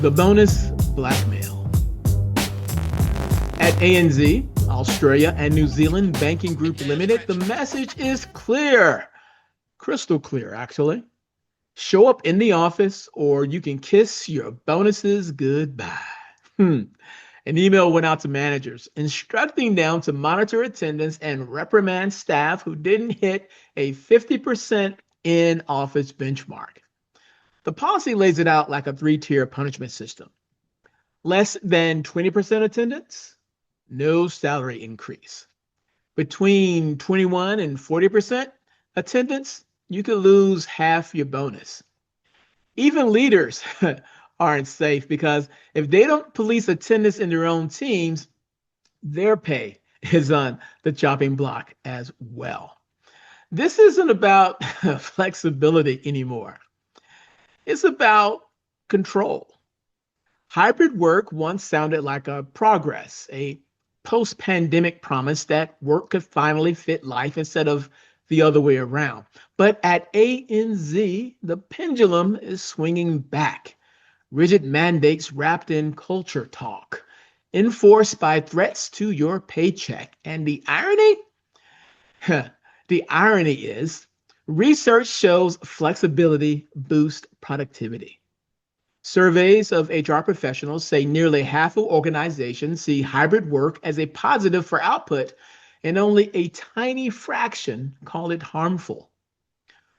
The bonus blackmail. At ANZ, Australia and New Zealand Banking Group Limited, the message is clear. Crystal clear, actually. Show up in the office or you can kiss your bonuses goodbye. An email went out to managers instructing them to monitor attendance and reprimand staff who didn't hit a 50% in office benchmark. The policy lays it out like a three-tier punishment system. Less than 20% attendance, no salary increase. Between 21 and 40% attendance, you could lose half your bonus. Even leaders aren't safe because if they don't police attendance in their own teams, their pay is on the chopping block as well. This isn't about flexibility anymore. It's about control. Hybrid work once sounded like a progress, a post-pandemic promise that work could finally fit life instead of the other way around. But at ANZ, the pendulum is swinging back. Rigid mandates wrapped in culture talk, enforced by threats to your paycheck. And the irony? The irony is, research shows flexibility boosts productivity. Surveys of HR professionals say nearly half of organizations see hybrid work as a positive for output, and only a tiny fraction call it harmful.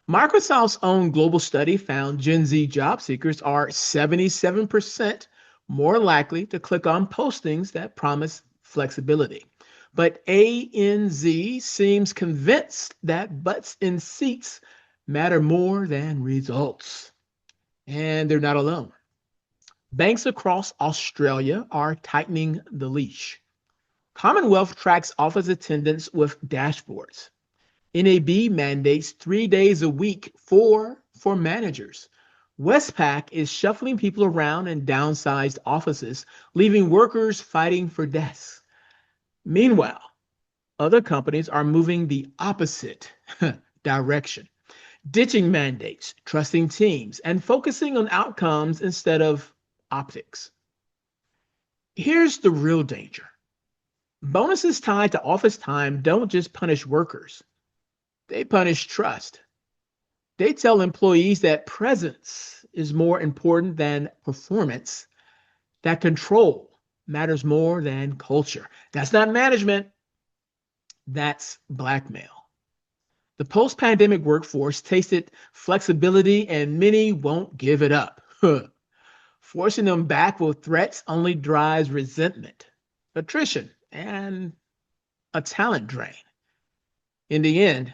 Microsoft's own global study found Gen Z job seekers are 77% more likely to click on postings that promise flexibility. But ANZ seems convinced that butts in seats matter more than results. And they're not alone. Banks across Australia are tightening the leash. Commonwealth tracks office attendance with dashboards. NAB mandates 3 days a week for managers. Westpac is shuffling people around in downsized offices, leaving workers fighting for desks. Meanwhile, other companies are moving the opposite direction, ditching mandates, trusting teams, and focusing on outcomes instead of optics. Here's the real danger. Bonuses tied to office time don't just punish workers. They punish trust. They tell employees that presence is more important than performance, that control matters more than culture. That's not management, that's blackmail. The post-pandemic workforce tasted flexibility and many won't give it up. Forcing them back with threats only drives resentment, attrition, and a talent drain. In the end,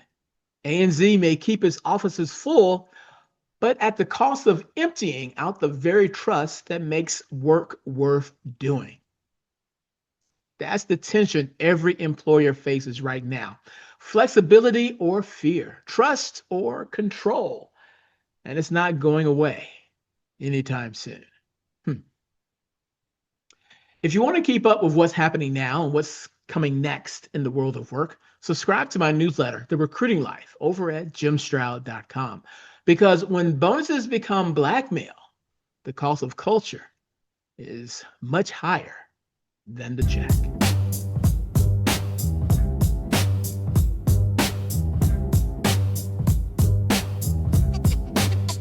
ANZ may keep its offices full, but at the cost of emptying out the very trust that makes work worth doing. That's the tension every employer faces right now. Flexibility or fear, trust or control. And it's not going away anytime soon. If you want to keep up with what's happening now and what's coming next in the world of work, subscribe to my newsletter, The Recruiting Life, over at jimstroud.com. Because when bonuses become blackmail, the cost of culture is much higher than the check.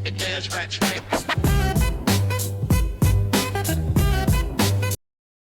It is retro.